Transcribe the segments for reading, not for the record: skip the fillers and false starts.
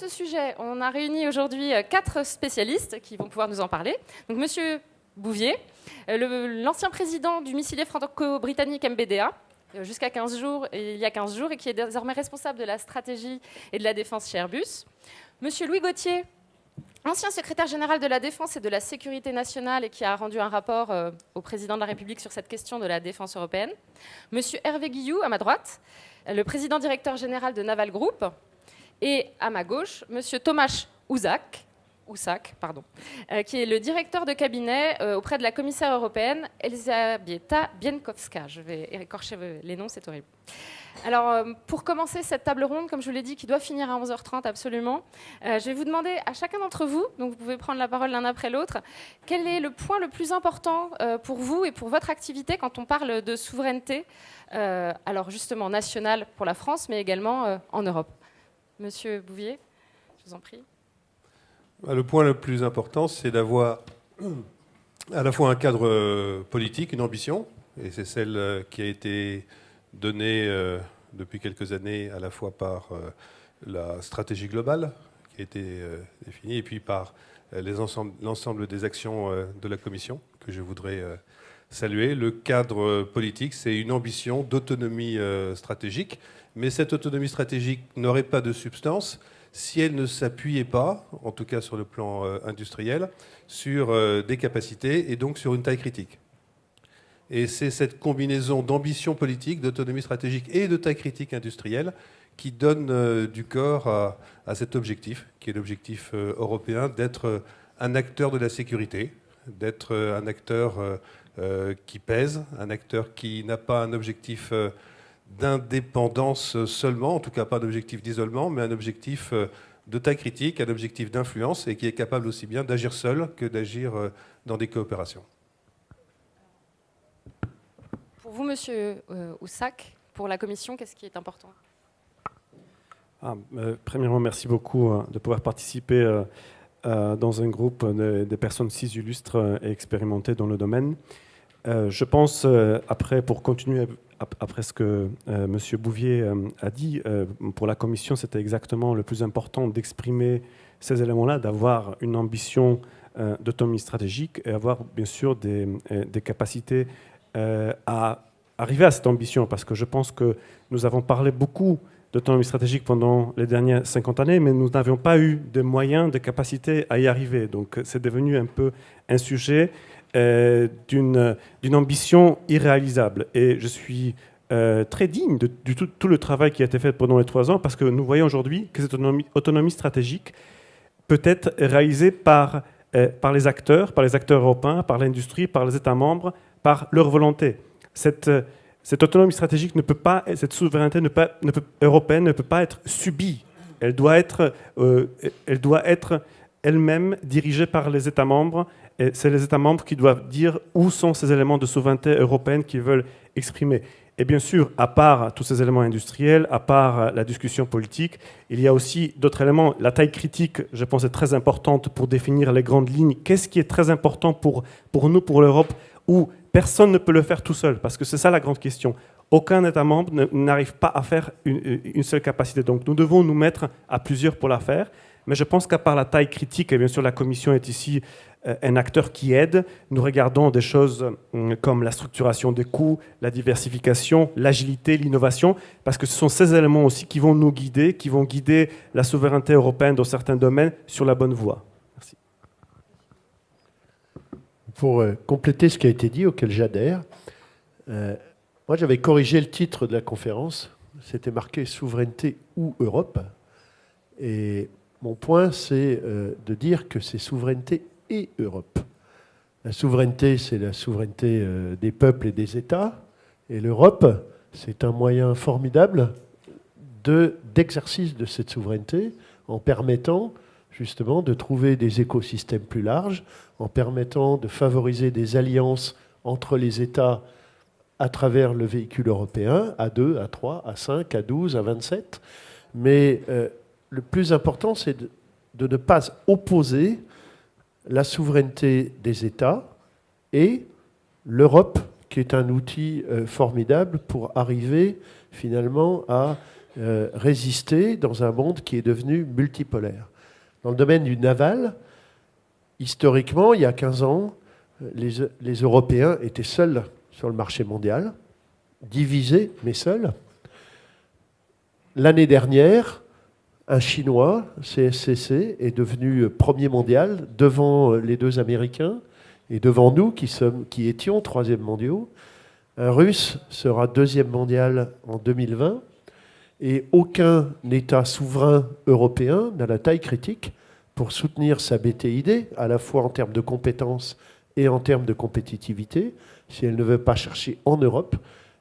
ce sujet, on a réuni aujourd'hui 4 spécialistes qui vont pouvoir nous en parler. Donc, Monsieur Bouvier, l'ancien président du missilier franco-britannique MBDA, jusqu'à 15 jours, il y a 15 jours, et qui est désormais responsable de la stratégie et de la défense chez Airbus. Monsieur Louis Gauthier, ancien secrétaire général de la Défense et de la Sécurité nationale et qui a rendu un rapport au président de la République sur cette question de la défense européenne. Monsieur Hervé Guilloux, à ma droite, le président directeur général de Naval Group. Et à ma gauche, monsieur Tomasz Usak, qui est le directeur de cabinet auprès de la commissaire européenne Elżbieta Bieńkowska. Je vais écorcher les noms, c'est horrible. Alors, pour commencer cette table ronde, comme je vous l'ai dit, qui doit finir à 11h30 absolument, je vais vous demander à chacun d'entre vous, donc vous pouvez prendre la parole l'un après l'autre, quel est le point le plus important pour vous et pour votre activité quand on parle de souveraineté, alors justement nationale pour la France, mais également en Europe. Monsieur Bouvier, je vous en prie. Le point le plus important, c'est d'avoir à la fois un cadre politique, une ambition, et c'est celle qui a été donnée depuis quelques années à la fois par la stratégie globale qui a été définie et puis par l'ensemble des actions de la Commission que je voudrais saluer. Le cadre politique, c'est une ambition d'autonomie stratégique, mais cette autonomie stratégique n'aurait pas de substance si elle ne s'appuyait pas, en tout cas sur le plan industriel, sur des capacités et donc sur une taille critique. Et c'est cette combinaison d'ambition politique, d'autonomie stratégique et de taille critique industrielle qui donne du corps à cet objectif, qui est l'objectif européen d'être un acteur de la sécurité, d'être un acteur qui pèse, un acteur qui n'a pas un objectif d'indépendance seulement, en tout cas pas d'objectif d'isolement, mais un objectif de taille critique, un objectif d'influence et qui est capable aussi bien d'agir seul que d'agir dans des coopérations. Pour vous, Monsieur Usak, pour la Commission, qu'est-ce qui est important ? Premièrement, merci beaucoup de pouvoir participer dans un groupe de personnes si illustres et expérimentées dans le domaine. Je pense, pour continuer après ce que M. Bouvier a dit, pour la Commission, c'était exactement le plus important d'exprimer ces éléments-là, d'avoir une ambition d'autonomie stratégique et avoir bien sûr des capacités à arriver à cette ambition, parce que je pense que nous avons parlé beaucoup d'autonomie stratégique pendant les dernières 50 années, mais nous n'avions pas eu de moyens, de capacités à y arriver. Donc c'est devenu un peu un sujet d'une ambition irréalisable. Et je suis très digne de tout le travail qui a été fait pendant les 3 ans, parce que nous voyons aujourd'hui que cette autonomie stratégique peut être réalisée par les acteurs européens, par l'industrie, par les États membres, par leur volonté. Cette autonomie stratégique cette souveraineté européenne ne peut pas être subie. Elle doit être elle-même dirigée par les États membres. Et c'est les États membres qui doivent dire où sont ces éléments de souveraineté européenne qu'ils veulent exprimer. Et bien sûr, à part tous ces éléments industriels, à part la discussion politique, il y a aussi d'autres éléments. La taille critique, je pense, est très importante pour définir les grandes lignes. Qu'est-ce qui est très important pour nous, pour l'Europe, où personne ne peut le faire tout seul, parce que c'est ça la grande question. Aucun État membre n'arrive pas à faire une seule capacité. Donc nous devons nous mettre à plusieurs pour la faire. Mais je pense qu'à part la taille critique, et bien sûr la Commission est ici un acteur qui aide, nous regardons des choses comme la structuration des coûts, la diversification, l'agilité, l'innovation, parce que ce sont ces éléments aussi qui vont nous guider, qui vont guider la souveraineté européenne dans certains domaines sur la bonne voie. Merci. Pour compléter ce qui a été dit, auquel j'adhère, moi j'avais corrigé le titre de la conférence, c'était marqué « Souveraineté ou Europe ». Et mon point, c'est de dire que c'est souveraineté et Europe. La souveraineté, c'est la souveraineté des peuples et des États. Et l'Europe, c'est un moyen formidable d'exercice de cette souveraineté en permettant justement de trouver des écosystèmes plus larges, en permettant de favoriser des alliances entre les États à travers le véhicule européen, à 2, à 3, à 5, à 12, à 27. Mais le plus important, c'est de ne pas opposer la souveraineté des États et l'Europe, qui est un outil formidable pour arriver finalement à résister dans un monde qui est devenu multipolaire. Dans le domaine du naval, historiquement, il y a 15 ans, les Européens étaient seuls sur le marché mondial, divisés, mais seuls. L'année dernière, un Chinois, CSCC, est devenu premier mondial devant les deux Américains et devant nous qui étions troisième mondiaux. Un Russe sera deuxième mondial en 2020 et aucun État souverain européen n'a la taille critique pour soutenir sa BTID, à la fois en termes de compétences et en termes de compétitivité, si elle ne veut pas chercher en Europe,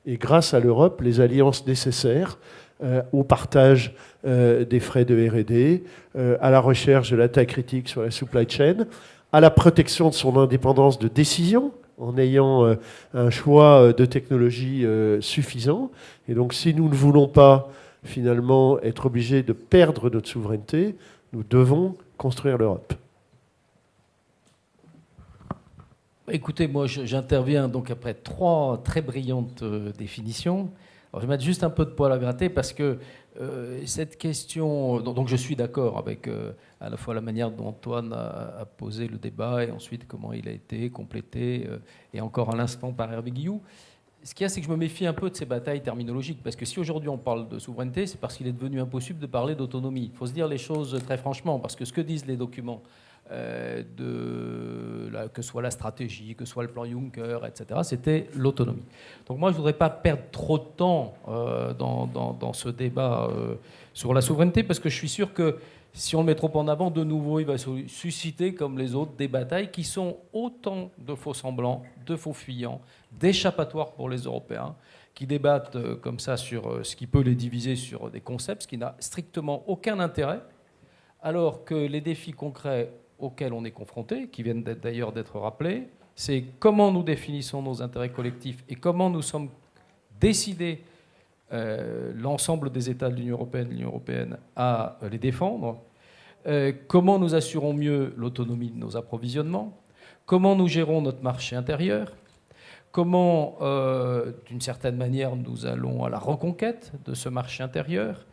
et grâce à l'Europe, les alliances nécessaires au partage des frais de R&D, à la recherche de la taille critique sur la supply chain, à la protection de son indépendance de décision, en ayant un choix de technologie suffisant. Et donc, si nous ne voulons pas, finalement, être obligés de perdre notre souveraineté, nous devons construire l'Europe. Écoutez, moi, j'interviens donc après 3 très brillantes définitions. Alors, je vais mettre juste un peu de poil à gratter parce que cette question... Donc, je suis d'accord avec à la fois la manière dont Antoine a posé le débat et ensuite comment il a été complété, et encore à l'instant par Hervé Guilloux. Ce qu'il y a, c'est que je me méfie un peu de ces batailles terminologiques, parce que si aujourd'hui on parle de souveraineté, c'est parce qu'il est devenu impossible de parler d'autonomie. Il faut se dire les choses très franchement, parce que ce que disent les documents, que ce soit la stratégie, que ce soit le plan Juncker, etc., c'était l'autonomie. Donc moi, je ne voudrais pas perdre trop de temps dans ce débat sur la souveraineté, parce que je suis sûr que si on le met trop en avant, de nouveau, il va susciter, comme les autres, des batailles qui sont autant de faux semblants, de faux fuyants, d'échappatoires pour les Européens, qui débattent comme ça sur ce qui peut les diviser sur des concepts, ce qui n'a strictement aucun intérêt, alors que les défis concrets auxquels on est confronté, qui viennent d'ailleurs d'être rappelés, c'est comment nous définissons nos intérêts collectifs et comment nous sommes décidés, l'ensemble des États de l'Union européenne, à les défendre, comment nous assurons mieux l'autonomie de nos approvisionnements, comment nous gérons notre marché intérieur, comment, d'une certaine manière, nous allons à la reconquête de ce marché intérieur,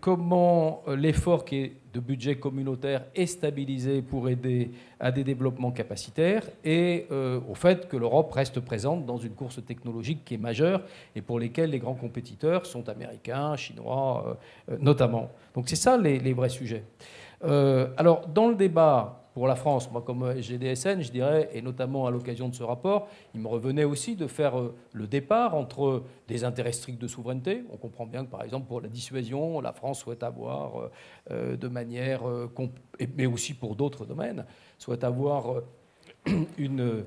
comment l'effort qui est de budget communautaire est stabilisé pour aider à des développements capacitaires et au fait que l'Europe reste présente dans une course technologique qui est majeure et pour lesquelles les grands compétiteurs sont américains, chinois notamment. Donc c'est ça les vrais sujets. Alors dans le débat pour la France, moi comme GDSN, je dirais, et notamment à l'occasion de ce rapport, il me revenait aussi de faire le départ entre des intérêts stricts de souveraineté. On comprend bien que par exemple pour la dissuasion, la France souhaite avoir de manière, mais aussi pour d'autres domaines, souhaite avoir une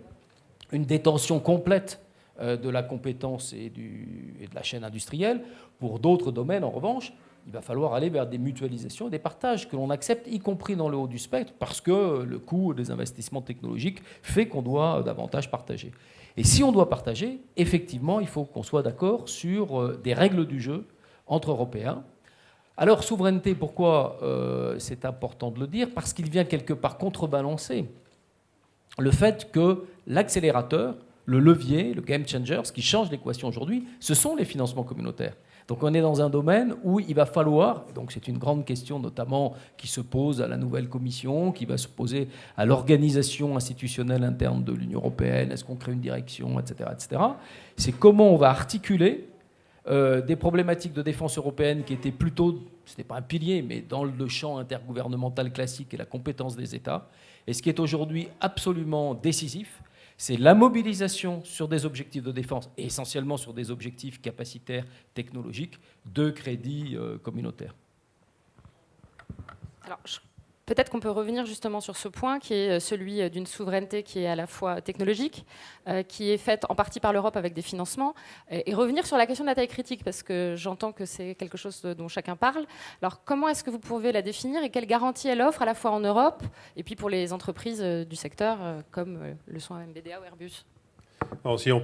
détention complète de la compétence et de la chaîne industrielle. Pour d'autres domaines, en revanche, il va falloir aller vers des mutualisations et des partages que l'on accepte, y compris dans le haut du spectre, parce que le coût des investissements technologiques fait qu'on doit davantage partager. Et si on doit partager, effectivement, il faut qu'on soit d'accord sur des règles du jeu entre Européens. Alors, souveraineté, pourquoi c'est important de le dire? Parce qu'il vient quelque part contrebalancer le fait que l'accélérateur, le levier, le game changer, ce qui change l'équation aujourd'hui, ce sont les financements communautaires. Donc on est dans un domaine où il va falloir, donc c'est une grande question notamment qui se pose à la nouvelle Commission, qui va se poser à l'organisation institutionnelle interne de l'Union européenne, est-ce qu'on crée une direction, etc. etc. C'est comment on va articuler des problématiques de défense européenne qui étaient plutôt, ce n'était pas un pilier, mais dans le champ intergouvernemental classique et la compétence des États. Et ce qui est aujourd'hui absolument décisif, c'est la mobilisation sur des objectifs de défense, et essentiellement sur des objectifs capacitaires, technologiques, de crédits communautaires. Alors, peut-être qu'on peut revenir justement sur ce point qui est celui d'une souveraineté qui est à la fois technologique, qui est faite en partie par l'Europe avec des financements, et revenir sur la question de la taille critique, parce que j'entends que c'est quelque chose dont chacun parle. Alors comment est-ce que vous pouvez la définir et quelles garanties elle offre à la fois en Europe et puis pour les entreprises du secteur comme le sont MBDA ou Airbus? Alors, si on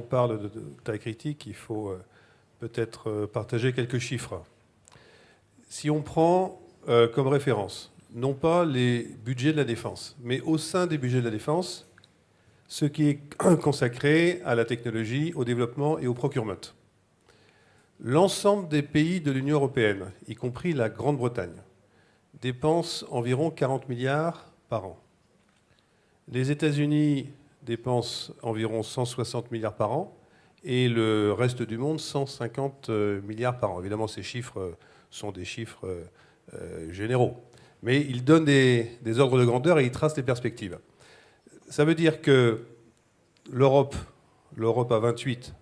parle de taille critique, il faut peut-être partager quelques chiffres. Si on prend comme référence non pas les budgets de la défense, mais au sein des budgets de la défense, ce qui est consacré à la technologie, au développement et au procurement. L'ensemble des pays de l'Union européenne, y compris la Grande-Bretagne, dépensent environ 40 milliards par an. Les États-Unis dépensent environ 160 milliards par an et le reste du monde 150 milliards par an. Évidemment, ces chiffres sont des chiffres généraux, mais ils donnent des ordres de grandeur et ils tracent des perspectives. Ça veut dire que l'Europe à 28,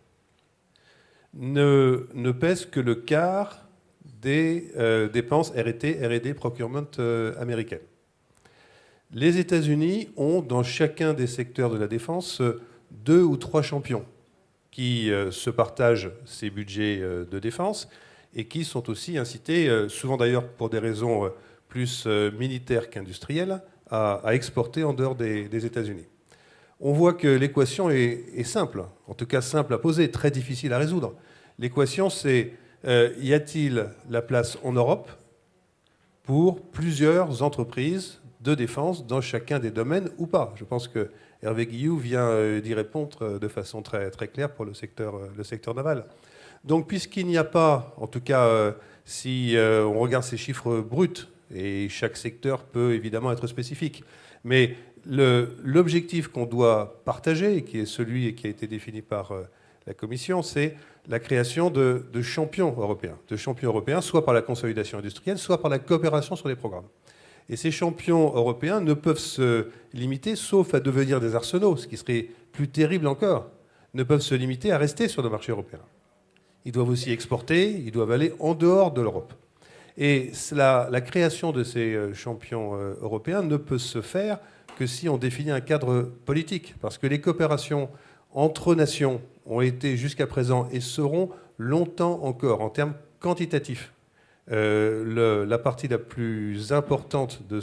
ne pèse que le quart des dépenses R&D procurement américaines. Les États-Unis ont, dans chacun des secteurs de la défense, 2 ou 3 champions qui se partagent ces budgets de défense et qui sont aussi incités, souvent d'ailleurs pour des raisons plus militaires qu'industrielles, à exporter en dehors des États-Unis. On voit que l'équation est simple, en tout cas simple à poser, très difficile à résoudre. L'équation, c'est y a-t-il la place en Europe pour plusieurs entreprises de défense dans chacun des domaines ou pas? Je pense que Hervé Guilloux vient d'y répondre de façon très, très claire pour le secteur naval. Donc, puisqu'il n'y a pas, en tout cas, si on regarde ces chiffres bruts, et chaque secteur peut évidemment être spécifique, mais l'objectif qu'on doit partager, qui est celui qui a été défini par la Commission, c'est la création de champions européens, soit par la consolidation industrielle, soit par la coopération sur les programmes. Et ces champions européens ne peuvent se limiter, sauf à devenir des arsenaux, ce qui serait plus terrible encore, ne peuvent se limiter à rester sur le marché européen. Ils doivent aussi exporter, ils doivent aller en dehors de l'Europe. Et la création de ces champions européens ne peut se faire que si on définit un cadre politique, parce que les coopérations entre nations ont été jusqu'à présent et seront longtemps encore, en termes quantitatifs, la partie la plus importante de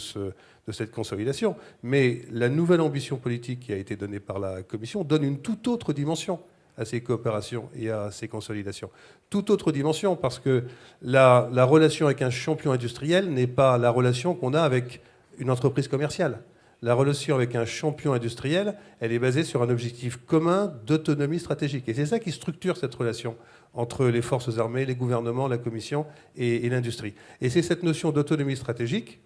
cette consolidation. Mais la nouvelle ambition politique qui a été donnée par la Commission donne une toute autre dimension à ces coopérations et à ces consolidations. Toute autre dimension, parce que la relation avec un champion industriel n'est pas la relation qu'on a avec une entreprise commerciale. La relation avec un champion industriel, elle est basée sur un objectif commun d'autonomie stratégique. Et c'est ça qui structure cette relation entre les forces armées, les gouvernements, la Commission et l'industrie. Et c'est cette notion d'autonomie stratégique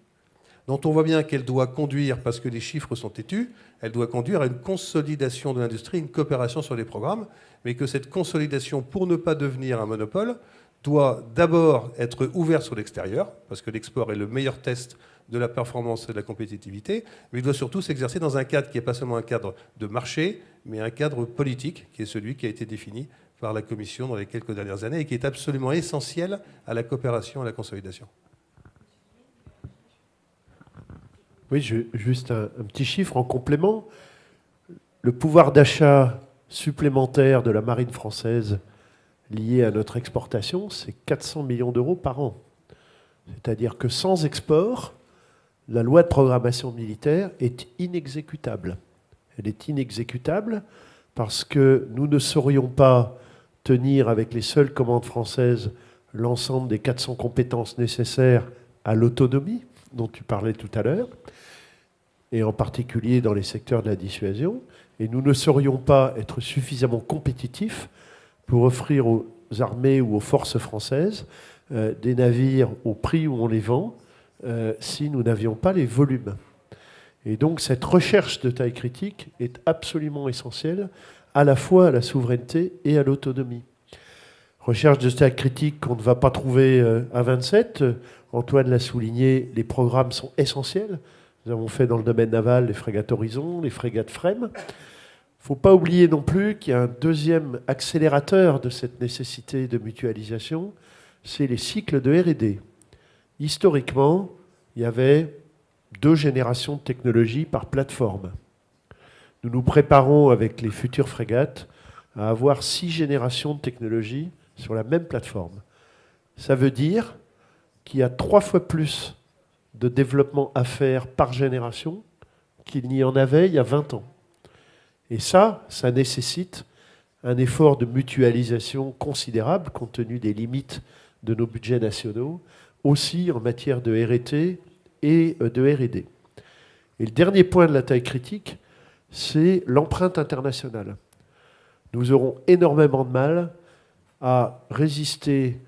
dont on voit bien qu'elle doit conduire, parce que les chiffres sont têtus, elle doit conduire à une consolidation de l'industrie, une coopération sur les programmes, mais que cette consolidation, pour ne pas devenir un monopole, doit d'abord être ouverte sur l'extérieur, parce que l'export est le meilleur test de la performance et de la compétitivité, mais il doit surtout s'exercer dans un cadre qui n'est pas seulement un cadre de marché, mais un cadre politique, qui est celui qui a été défini par la Commission dans les quelques dernières années et qui est absolument essentiel à la coopération et à la consolidation. Oui, juste un petit chiffre en complément. Le pouvoir d'achat supplémentaire de la marine française lié à notre exportation, c'est 400 millions d'euros par an. C'est-à-dire que sans export, la loi de programmation militaire est inexécutable. Elle est inexécutable parce que nous ne saurions pas tenir avec les seules commandes françaises l'ensemble des 400 compétences nécessaires à l'autonomie dont tu parlais tout à l'heure, et en particulier dans les secteurs de la dissuasion, et nous ne saurions pas être suffisamment compétitifs pour offrir aux armées ou aux forces françaises des navires au prix où on les vend si nous n'avions pas les volumes. Et donc cette recherche de taille critique est absolument essentielle à la fois à la souveraineté et à l'autonomie. Recherche de taille critique qu'on ne va pas trouver à 27. Antoine l'a souligné, les programmes sont essentiels. Nous avons fait dans le domaine naval les frégates Horizon, les frégates FREMM. Il ne faut pas oublier non plus qu'il y a un deuxième accélérateur de cette nécessité de mutualisation, c'est les cycles de R&D. Historiquement, il y avait 2 générations de technologies par plateforme. Nous nous préparons avec les futures frégates à avoir 6 générations de technologies sur la même plateforme. Ça veut dire qu'il y a 3 fois plus de développement à faire par génération qu'il n'y en avait il y a 20 ans. Et ça nécessite un effort de mutualisation considérable compte tenu des limites de nos budgets nationaux, aussi en matière de R&T et de R&D. Et le dernier point de la taille critique, c'est l'empreinte internationale. Nous aurons énormément de mal à résister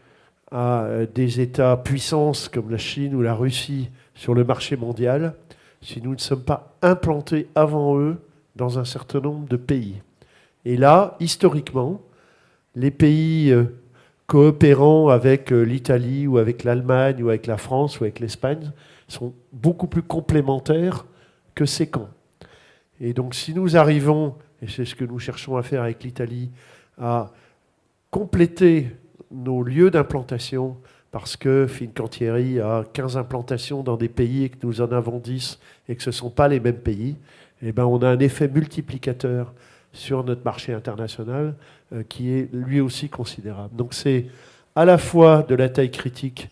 à des États puissances comme la Chine ou la Russie sur le marché mondial si nous ne sommes pas implantés avant eux dans un certain nombre de pays. Et là, historiquement, les pays coopérant avec l'Italie ou avec l'Allemagne ou avec la France ou avec l'Espagne sont beaucoup plus complémentaires que séquents. Et donc si nous arrivons, et c'est ce que nous cherchons à faire avec l'Italie, à compléter nos lieux d'implantation, parce que Fincantieri a 15 implantations dans des pays et que nous en avons 10 et que ce ne sont pas les mêmes pays, eh ben on a un effet multiplicateur sur notre marché international qui est lui aussi considérable. Donc c'est à la fois de la taille critique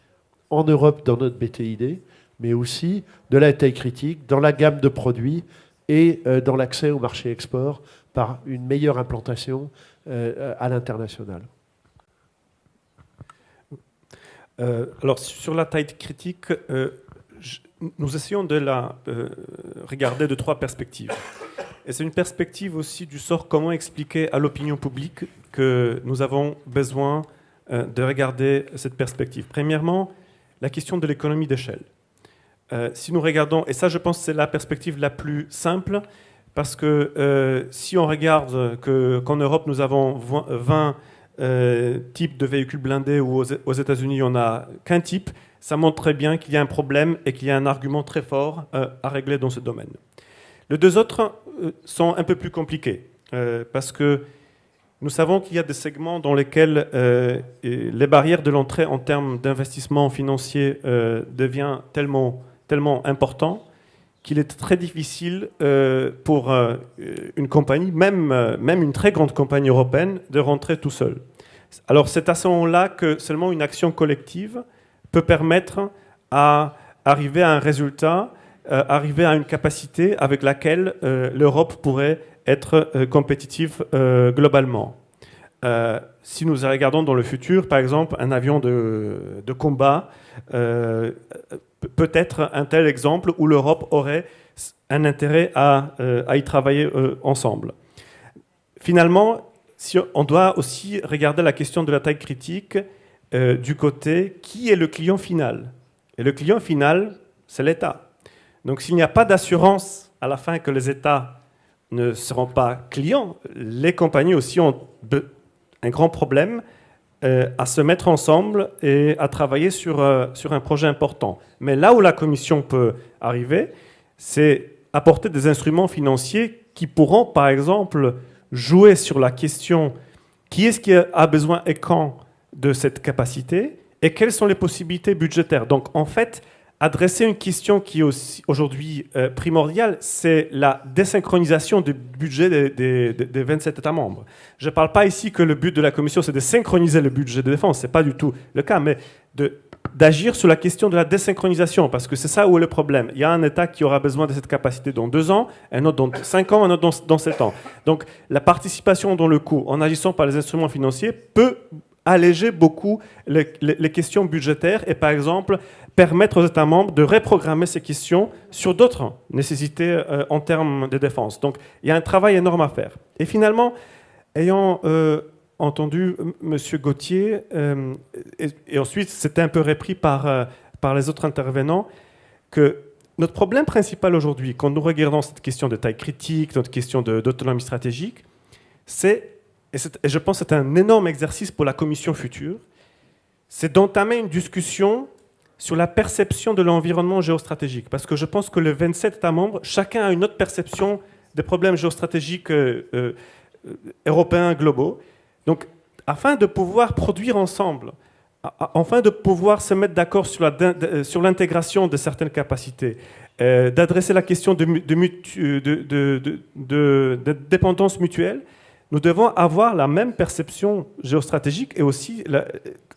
en Europe dans notre BTID, mais aussi de la taille critique dans la gamme de produits et dans l'accès au marché export par une meilleure implantation à l'international. Alors, sur la taille critique, nous essayons de la regarder de 3 perspectives. Et c'est une perspective aussi du sort comment expliquer à l'opinion publique que nous avons besoin de regarder cette perspective. Premièrement, la question de l'économie d'échelle. Si nous regardons, et ça je pense que c'est la perspective la plus simple, parce que si on regarde qu'en Europe nous avons 20 types de véhicules blindés ou aux États-Unis on n'a qu'un type, ça montre très bien qu'il y a un problème et qu'il y a un argument très fort à régler dans ce domaine. Les 2 autres sont un peu plus compliqués, parce que nous savons qu'il y a des segments dans lesquels les barrières de l'entrée en termes d'investissement financier deviennent tellement important qu'il est très difficile pour une compagnie, même une très grande compagnie européenne, de rentrer tout seul. Alors c'est à ce moment-là que seulement une action collective peut permettre à arriver à un résultat, arriver à une capacité avec laquelle l'Europe pourrait être compétitive globalement. Si nous regardons dans le futur, par exemple, un avion de combat, peut-être un tel exemple où l'Europe aurait un intérêt à y travailler ensemble. Finalement, on doit aussi regarder la question de la taille critique du côté qui est le client final. Et le client final, c'est l'État. Donc s'il n'y a pas d'assurance à la fin que les États ne seront pas clients, les compagnies aussi ont un grand problème à se mettre ensemble et à travailler sur un projet important. Mais là où la Commission peut arriver, c'est apporter des instruments financiers qui pourront, par exemple, jouer sur la question qui est-ce qui a besoin et quand de cette capacité et quelles sont les possibilités budgétaires. Donc, en fait, adresser une question qui est aussi aujourd'hui primordiale, c'est la désynchronisation du budget des 27 États membres. Je ne parle pas ici que le but de la Commission, c'est de synchroniser le budget de défense, ce n'est pas du tout le cas, mais d'agir sur la question de la désynchronisation, parce que c'est ça où est le problème. Il y a un État qui aura besoin de cette capacité dans 2 ans, un autre dans 5 ans, un autre dans 7 ans. Donc la participation dans le coût, en agissant par les instruments financiers, peut alléger beaucoup les questions budgétaires et par exemple permettre aux États membres de reprogrammer ces questions sur d'autres nécessités en termes de défense. Donc il y a un travail énorme à faire. Et finalement, ayant entendu M. Gauthier, et ensuite c'était un peu repris par les autres intervenants, que notre problème principal aujourd'hui, quand nous regardons cette question de taille critique, notre question d'autonomie stratégique, et je pense que c'est un énorme exercice pour la Commission future, c'est d'entamer une discussion sur la perception de l'environnement géostratégique. Parce que je pense que les 27 États membres, chacun a une autre perception des problèmes géostratégiques européens globaux. Donc, afin de pouvoir produire ensemble, afin de pouvoir se mettre d'accord sur l'intégration de certaines capacités, d'adresser la question de dépendance mutuelle, nous devons avoir la même perception géostratégique et aussi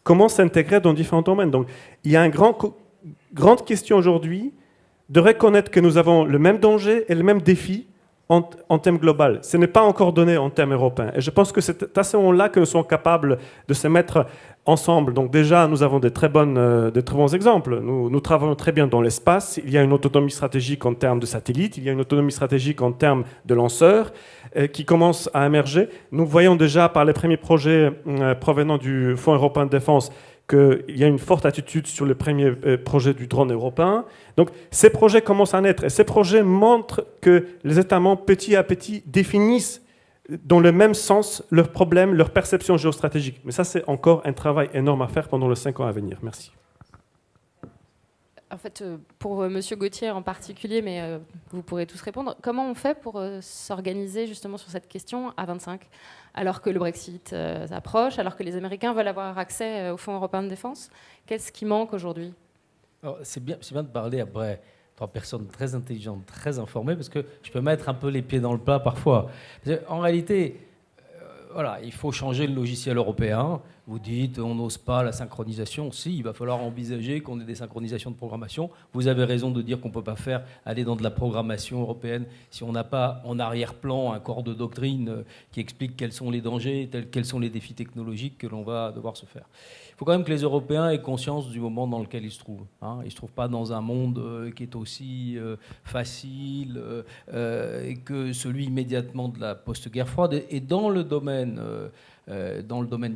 comment s'intégrer dans différents domaines. Donc, il y a une grande question aujourd'hui de reconnaître que nous avons le même danger et le même défi en termes global. Ce n'est pas encore donné en termes européens. Et je pense que c'est à ce moment-là que nous sommes capables de se mettre ensemble. Donc déjà, nous avons de très bons exemples. Nous travaillons très bien dans l'espace. Il y a une autonomie stratégique en termes de satellites. Il y a une autonomie stratégique en termes de lanceurs qui commence à émerger. Nous voyons déjà par les premiers projets provenant du Fonds européen de défense qu'il y a une forte attitude sur les premiers projets du drone européen. Donc ces projets commencent à naître et ces projets montrent que les États membres, petit à petit, définissent dans le même sens leurs problèmes, leur perception géostratégique. Mais ça, c'est encore un travail énorme à faire pendant les 5 ans à venir. Merci. En fait, pour M. Gauthier en particulier, mais vous pourrez tous répondre, comment on fait pour s'organiser justement sur cette question à 25, alors que le Brexit approche, alors que les Américains veulent avoir accès au Fonds européen de défense? Qu'est-ce qui manque aujourd'hui? C'est bien de parler après 3 personnes très intelligentes, très informées, parce que je peux mettre un peu les pieds dans le plat parfois. En réalité, voilà, il faut changer le logiciel européen. Vous dites, on n'ose pas la synchronisation. Si, il va falloir envisager qu'on ait des synchronisations de programmation. Vous avez raison de dire qu'on ne peut pas aller dans de la programmation européenne si on n'a pas en arrière-plan un corps de doctrine qui explique quels sont les dangers, quels sont les défis technologiques que l'on va devoir se faire. Il faut quand même que les Européens aient conscience du moment dans lequel ils se trouvent. Ils ne se trouvent pas dans un monde qui est aussi facile que celui immédiatement de la post-guerre froide. Et dans le domaine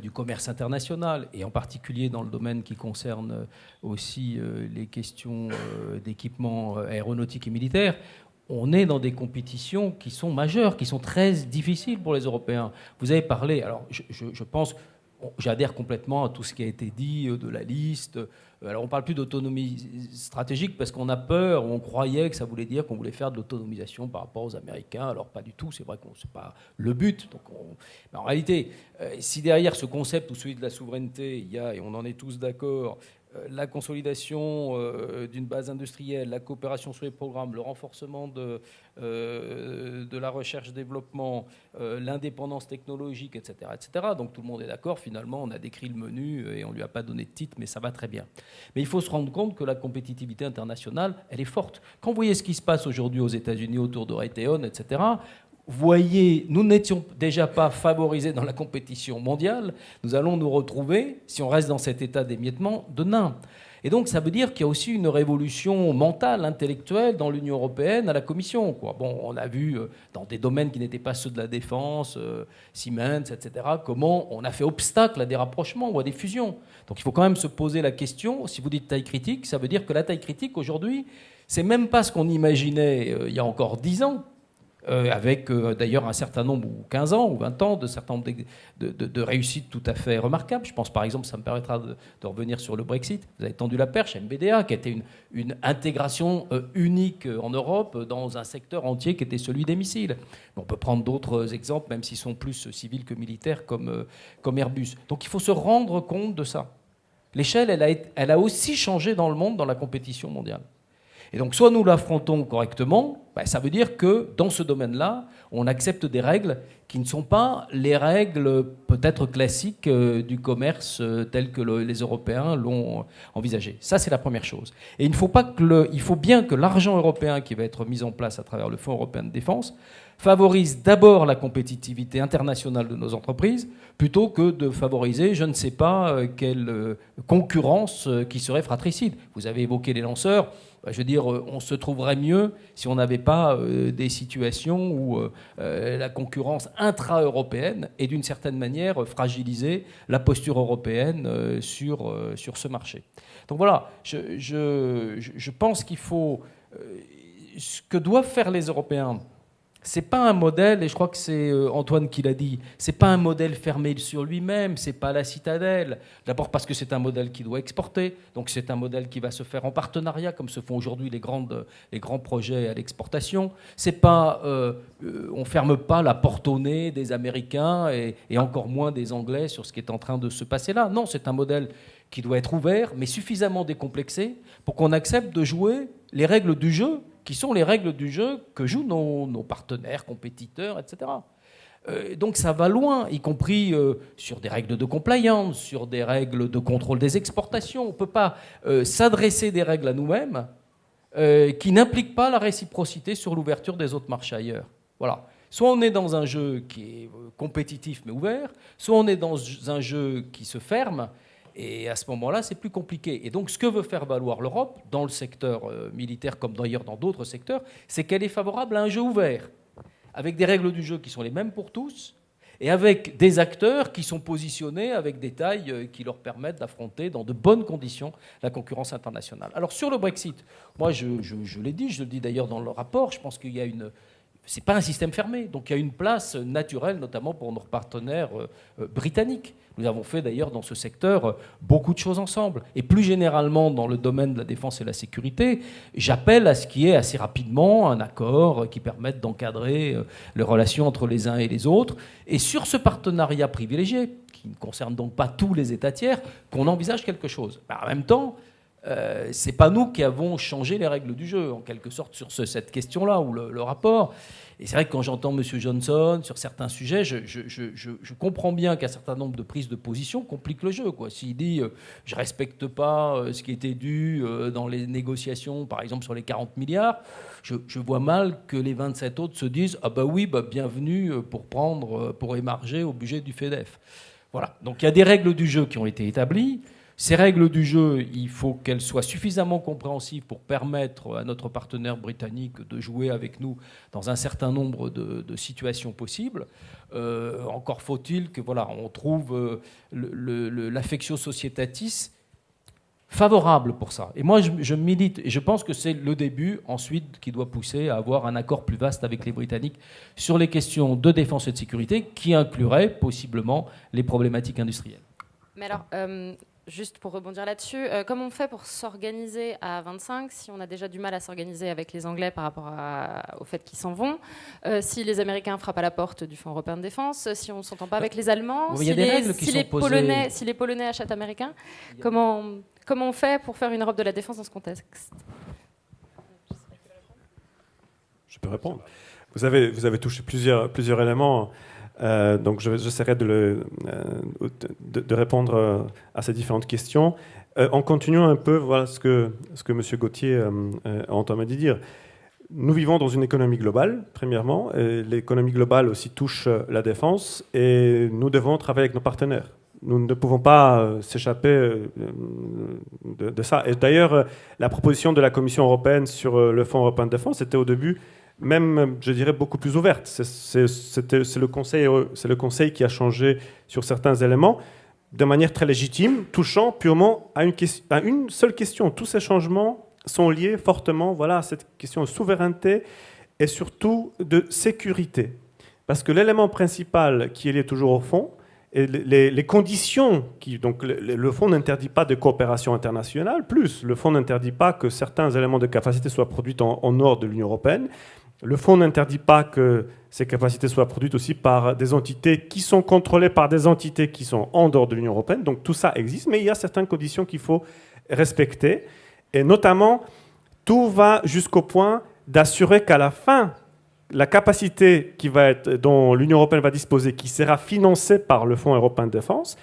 du commerce international, et en particulier dans le domaine qui concerne aussi les questions d'équipement aéronautique et militaire, on est dans des compétitions qui sont majeures, qui sont très difficiles pour les Européens. Vous avez parlé, alors je pense... J'adhère complètement à tout ce qui a été dit de la liste. Alors on ne parle plus d'autonomie stratégique parce qu'on a peur, on croyait que ça voulait dire qu'on voulait faire de l'autonomisation par rapport aux Américains. Alors pas du tout, c'est vrai que ce n'est pas le but. Mais en réalité, si derrière ce concept ou celui de la souveraineté, il y a, et on en est tous d'accord, la consolidation d'une base industrielle, la coopération sur les programmes, le renforcement de la recherche-développement, l'indépendance technologique, etc., etc. Donc tout le monde est d'accord, finalement, on a décrit le menu et on ne lui a pas donné de titre, mais ça va très bien. Mais il faut se rendre compte que la compétitivité internationale, elle est forte. Quand vous voyez ce qui se passe aujourd'hui aux États-Unis autour de Raytheon, etc., voyez, nous n'étions déjà pas favorisés dans la compétition mondiale, nous allons nous retrouver, si on reste dans cet état d'émiettement, de nains. Et donc ça veut dire qu'il y a aussi une révolution mentale, intellectuelle dans l'Union européenne à la Commission, quoi. Bon, on a vu dans des domaines qui n'étaient pas ceux de la défense, Siemens, etc., comment on a fait obstacle à des rapprochements ou à des fusions. Donc il faut quand même se poser la question, si vous dites taille critique, ça veut dire que la taille critique aujourd'hui, c'est même pas ce qu'on imaginait il y a encore 10 ans. Avec d'ailleurs un certain nombre, ou 15 ans, ou 20 ans, de certain nombre de réussites tout à fait remarquables. Je pense par exemple, ça me permettra de revenir sur le Brexit, vous avez tendu la perche, MBDA, qui a été une intégration unique en Europe dans un secteur entier qui était celui des missiles. On peut prendre d'autres exemples, même s'ils sont plus civils que militaires, comme Airbus. Donc il faut se rendre compte de ça. L'échelle, elle a aussi changé dans le monde, dans la compétition mondiale. Et donc, soit nous l'affrontons correctement, ça veut dire que dans ce domaine-là, on accepte des règles qui ne sont pas les règles peut-être classiques du commerce telles que les Européens l'ont envisagé. Ça, c'est la première chose. Et il faut bien que l'argent européen qui va être mis en place à travers le Fonds européen de défense favorise d'abord la compétitivité internationale de nos entreprises, plutôt que de favoriser, je ne sais pas, quelle concurrence qui serait fratricide. Vous avez évoqué les lanceurs. Je veux dire, on se trouverait mieux si on n'avait pas des situations où la concurrence intra-européenne est d'une certaine manière fragilisée la posture européenne sur ce marché. Donc voilà, je pense qu'il faut... ce que doivent faire les Européens, c'est pas un modèle, et je crois que c'est Antoine qui l'a dit, c'est pas un modèle fermé sur lui-même, c'est pas la citadelle. D'abord parce que c'est un modèle qui doit exporter, donc c'est un modèle qui va se faire en partenariat, comme se font aujourd'hui les grands projets à l'exportation. C'est pas, on ferme pas la porte au nez des Américains et encore moins des Anglais sur ce qui est en train de se passer là. Non, c'est un modèle qui doit être ouvert, mais suffisamment décomplexé pour qu'on accepte de jouer les règles du jeu, qui sont les règles du jeu que jouent nos partenaires, compétiteurs, etc. Donc ça va loin, y compris sur des règles de compliance, sur des règles de contrôle des exportations. On ne peut pas s'adresser des règles à nous-mêmes qui n'impliquent pas la réciprocité sur l'ouverture des autres marchés ailleurs. Voilà. Soit on est dans un jeu qui est compétitif mais ouvert, soit on est dans un jeu qui se ferme, et à ce moment-là, c'est plus compliqué. Et donc, ce que veut faire valoir l'Europe, dans le secteur militaire comme d'ailleurs dans d'autres secteurs, c'est qu'elle est favorable à un jeu ouvert, avec des règles du jeu qui sont les mêmes pour tous, et avec des acteurs qui sont positionnés avec des tailles qui leur permettent d'affronter dans de bonnes conditions la concurrence internationale. Alors sur le Brexit, moi je l'ai dit, je le dis d'ailleurs dans le rapport, je pense qu'il y a une... C'est pas un système fermé, donc il y a une place naturelle, notamment pour nos partenaires britanniques. Nous avons fait d'ailleurs dans ce secteur beaucoup de choses ensemble. Et plus généralement dans le domaine de la défense et de la sécurité, j'appelle à ce qu'il y ait assez rapidement un accord qui permette d'encadrer les relations entre les uns et les autres. Et sur ce partenariat privilégié, qui ne concerne donc pas tous les États tiers, qu'on envisage quelque chose. En même temps, c'est pas nous qui avons changé les règles du jeu, en quelque sorte, sur cette question-là, ou le rapport. Et c'est vrai que quand j'entends M. Johnson sur certains sujets, je comprends bien qu'un certain nombre de prises de position compliquent le jeu, quoi. S'il dit je respecte pas ce qui était dû dans les négociations, par exemple sur les 40 milliards, je vois mal que les 27 autres se disent ah bah oui, bah bienvenue pour émarger au budget du FEDEF. Voilà. Donc il y a des règles du jeu qui ont été établies. Ces règles du jeu, il faut qu'elles soient suffisamment compréhensives pour permettre à notre partenaire britannique de jouer avec nous dans un certain nombre de situations possibles. Encore faut-il que voilà, on trouve l'affectio societatis favorable pour ça. Et moi, je milite, et je pense que c'est le début, ensuite, qui doit pousser à avoir un accord plus vaste avec les Britanniques sur les questions de défense et de sécurité, qui inclurait possiblement les problématiques industrielles. Mais alors... Juste pour rebondir là-dessus, comment on fait pour s'organiser à 25 si on a déjà du mal à s'organiser avec les Anglais par rapport au fait qu'ils s'en vont, si les Américains frappent à la porte du Fonds européen de défense, si on ne s'entend pas avec les Allemands, si les Polonais achètent américains, comment on fait pour faire une Europe de la défense dans ce contexte? Je peux répondre. Vous avez touché plusieurs éléments. Donc j'essaierai de répondre à ces différentes questions. En continuant un peu, voilà ce que M. Gauthier a entendu dire. Nous vivons dans une économie globale, premièrement. L'économie globale aussi touche la défense et nous devons travailler avec nos partenaires. Nous ne pouvons pas s'échapper de ça. Et d'ailleurs, la proposition de la Commission européenne sur le Fonds européen de défense était au début même, je dirais, beaucoup plus ouverte. C'est le Conseil qui a changé sur certains éléments de manière très légitime, touchant purement à une seule question. Tous ces changements sont liés fortement à cette question de souveraineté et surtout de sécurité. Parce que l'élément principal qui est lié toujours au fond, et les conditions, donc le fonds n'interdit pas de coopération internationale, plus le fonds n'interdit pas que certains éléments de capacité soient produits en nord de l'Union européenne. Le fonds n'interdit pas que ces capacités soient produites aussi par des entités qui sont contrôlées par des entités qui sont en dehors de l'Union européenne. Donc tout ça existe, mais il y a certaines conditions qu'il faut respecter. Et notamment, tout va jusqu'au point d'assurer qu'à la fin, la capacité dont l'Union européenne va disposer, qui sera financée par le Fonds européen de défense,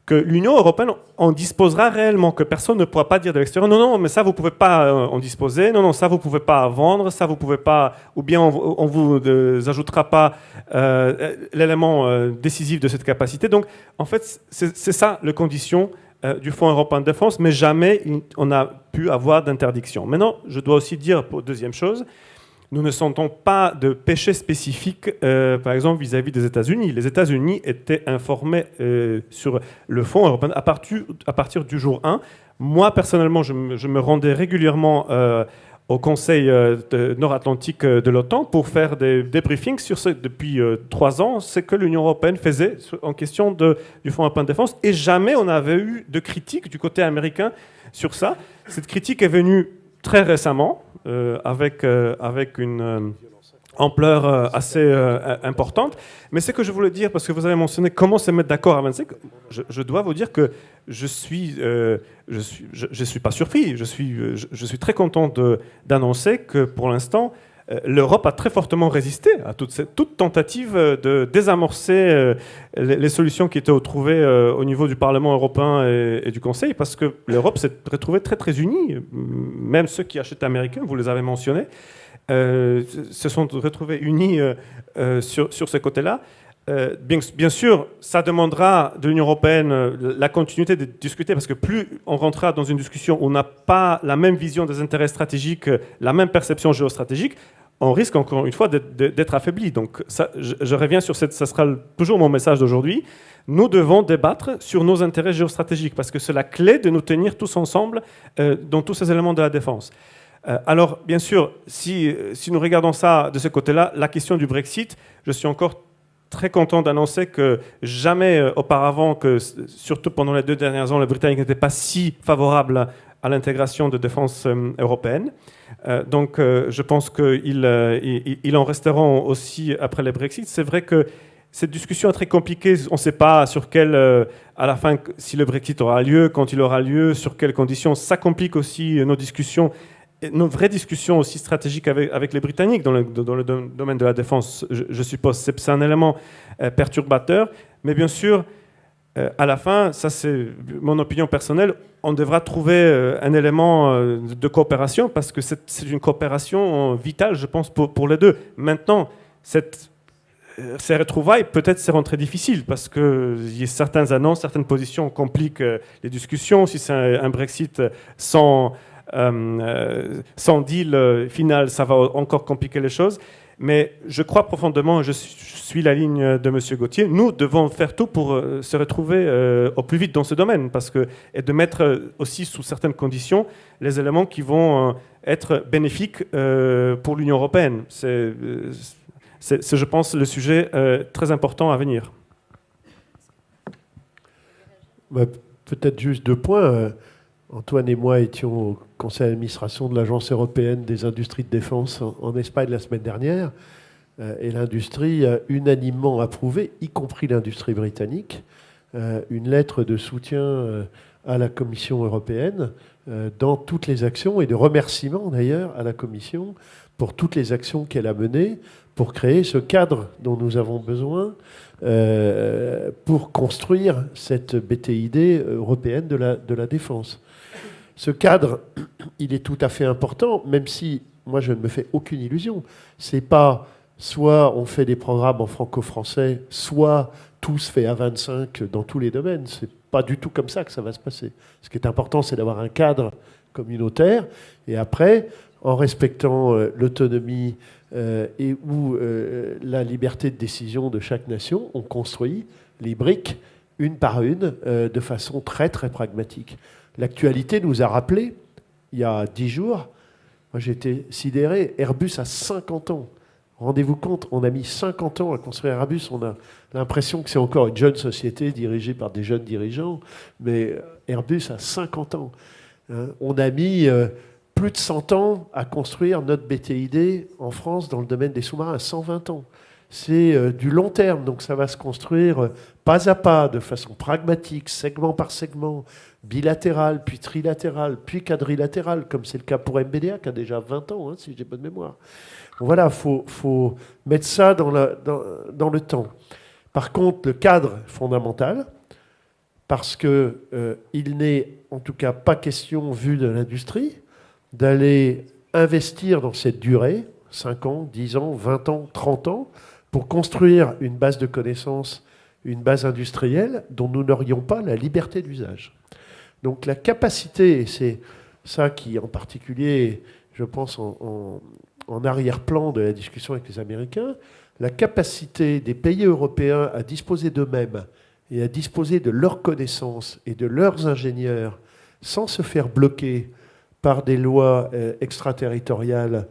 que l'Union européenne en disposera réellement, que personne ne pourra pas dire de l'extérieur non, mais ça vous ne pouvez pas en disposer, non, ça vous ne pouvez pas vendre, ça vous ne pouvez pas, ou bien on ne vous ajoutera pas l'élément décisif de cette capacité. Donc, en fait, c'est ça la condition du Fonds européen de défense, mais jamais on n'a pu avoir d'interdiction. Maintenant, je dois aussi dire, pour deuxième chose, nous ne sentons pas de péché spécifique, par exemple, vis-à-vis des États-Unis. Les États-Unis étaient informés sur le Fonds européen à partir du jour 1. Moi, personnellement, je me rendais régulièrement au Conseil nord-atlantique de l'OTAN pour faire des briefings sur ce, depuis 3 ans, ce que l'Union européenne faisait en question du Fonds européen de défense. Et jamais on n'avait eu de critique du côté américain sur ça. Cette critique est venue très récemment, avec une ampleur assez importante. Mais ce que je voulais dire, parce que vous avez mentionné comment se mettre d'accord à 25, je dois vous dire que je suis pas surpris. Je suis très content d'annoncer que pour l'instant, l'Europe a très fortement résisté à toute tentative de désamorcer les solutions qui étaient trouvées au niveau du Parlement européen et du Conseil, parce que l'Europe s'est retrouvée très très unie, même ceux qui achètent américains, vous les avez mentionnés. se sont retrouvés unis sur ce côté-là. Bien sûr, ça demandera de l'Union européenne la continuité de discuter, parce que plus on rentrera dans une discussion où on n'a pas la même vision des intérêts stratégiques, la même perception géostratégique, on risque encore une fois d'être affaibli. Donc ça, je reviens sur ça sera toujours mon message d'aujourd'hui. Nous devons débattre sur nos intérêts géostratégiques, parce que c'est la clé de nous tenir tous ensemble dans tous ces éléments de la défense. Alors, bien sûr, si nous regardons ça de ce côté-là, la question du Brexit, je suis encore très content d'annoncer que jamais auparavant, surtout pendant les 2 dernières années, les Britanniques n'étaient pas si favorables à l'intégration de défense européenne. Donc, je pense qu'ils en resteront aussi après le Brexit. C'est vrai que cette discussion est très compliquée. On ne sait pas sur à la fin, si le Brexit aura lieu, quand il aura lieu, sur quelles conditions. Ça complique aussi nos discussions, nos vraies discussions aussi stratégiques avec les Britanniques dans le domaine de la défense, je suppose. C'est un élément perturbateur. Mais bien sûr, à la fin, ça c'est mon opinion personnelle, on devra trouver un élément de coopération, parce que c'est une coopération vitale, je pense, pour les deux. Maintenant, ces retrouvailles, peut-être seront très difficiles, parce qu'il y a certaines annonces, certaines positions compliquent les discussions. Si c'est un Brexit sans deal final, ça va encore compliquer les choses. Mais je crois profondément, je suis la ligne de M. Gauthier, nous devons faire tout pour se retrouver au plus vite dans ce domaine, et de mettre aussi sous certaines conditions les éléments qui vont être bénéfiques pour l'Union européenne. C'est, je pense, le sujet très important à venir. Peut-être juste 2 points. Antoine et moi étions au conseil d'administration de l'Agence européenne des industries de défense en Espagne la semaine dernière. Et l'industrie a unanimement approuvé, y compris l'industrie britannique, une lettre de soutien à la Commission européenne dans toutes les actions, et de remerciement d'ailleurs à la Commission pour toutes les actions qu'elle a menées pour créer ce cadre dont nous avons besoin pour construire cette BTID européenne de la défense. Ce cadre, il est tout à fait important, même si moi je ne me fais aucune illusion. C'est pas soit on fait des programmes en franco-français, soit tout se fait à 25 dans tous les domaines. C'est pas du tout comme ça que ça va se passer. Ce qui est important, c'est d'avoir un cadre communautaire, et après, en respectant l'autonomie et ou la liberté de décision de chaque nation, on construit les briques une par une de façon très très pragmatique. L'actualité nous a rappelé, il y a 10 jours, moi j'étais sidéré, Airbus a 50 ans. Rendez-vous compte, on a mis 50 ans à construire Airbus. On a l'impression que c'est encore une jeune société dirigée par des jeunes dirigeants, mais Airbus a 50 ans. On a mis plus de 100 ans à construire notre BTID en France dans le domaine des sous-marins, 120 ans. C'est du long terme, donc ça va se construire pas à pas, de façon pragmatique, segment par segment, bilatéral, puis trilatéral, puis quadrilatéral, comme c'est le cas pour MBDA, qui a déjà 20 ans, si j'ai bonne mémoire. Donc voilà, faut mettre ça dans le temps. Par contre, le cadre fondamental, parce qu'il n'est en tout cas pas question, vu de l'industrie, d'aller investir dans cette durée, 5 ans, 10 ans, 20 ans, 30 ans, pour construire une base de connaissances, une base industrielle dont nous n'aurions pas la liberté d'usage. Donc la capacité, et c'est ça qui en particulier, je pense, en arrière-plan de la discussion avec les Américains, la capacité des pays européens à disposer d'eux-mêmes et à disposer de leurs connaissances et de leurs ingénieurs sans se faire bloquer par des lois extraterritoriales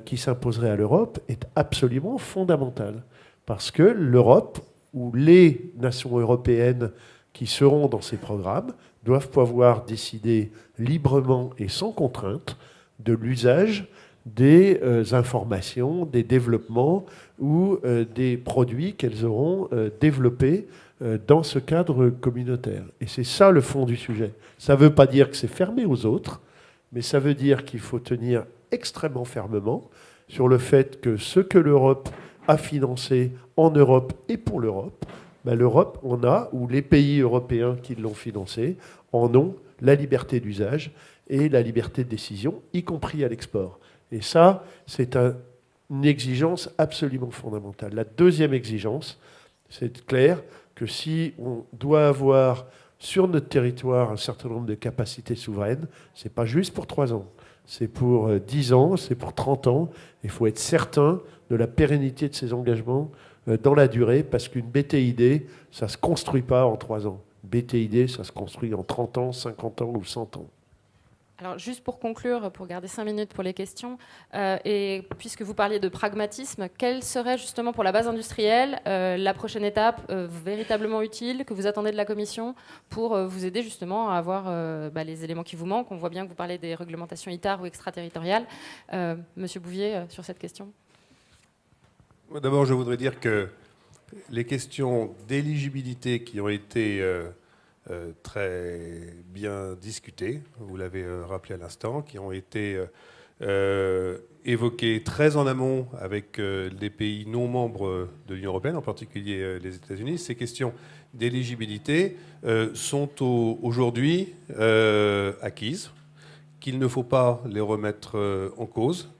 qui s'imposeraient à l'Europe est absolument fondamentale. Parce que l'Europe, ou les nations européennes qui seront dans ces programmes, doivent pouvoir décider librement et sans contrainte de l'usage des informations, des développements ou des produits qu'elles auront développés dans ce cadre communautaire. Et c'est ça le fond du sujet. Ça ne veut pas dire que c'est fermé aux autres, mais ça veut dire qu'il faut tenir extrêmement fermement sur le fait que ce que l'Europe a financé en Europe et pour l'Europe, l'Europe en a, ou les pays européens qui l'ont financé, en ont la liberté d'usage et la liberté de décision, y compris à l'export. Et ça, c'est une exigence absolument fondamentale. La deuxième exigence, c'est clair que si on doit avoir sur notre territoire un certain nombre de capacités souveraines, ce n'est pas juste pour 3 ans, c'est pour 10 ans, c'est pour 30 ans. Il faut être certain de la pérennité de ces engagements dans la durée, parce qu'une BTID, ça ne se construit pas en 3 ans. BTID, ça se construit en 30 ans, 50 ans ou 100 ans. Alors, juste pour conclure, pour garder 5 minutes pour les questions, et puisque vous parliez de pragmatisme, quelle serait justement pour la base industrielle la prochaine étape véritablement utile que vous attendez de la Commission pour vous aider justement à avoir les éléments qui vous manquent? On voit bien que vous parlez des réglementations ITAR ou extraterritoriales. Monsieur Bouvier, sur cette question. D'abord, je voudrais dire que les questions d'éligibilité qui ont été très bien discutées, vous l'avez rappelé à l'instant, qui ont été évoquées très en amont avec les pays non membres de l'Union européenne, en particulier les États-Unis. Ces questions d'éligibilité sont aujourd'hui acquises, qu'il ne faut pas les remettre en cause,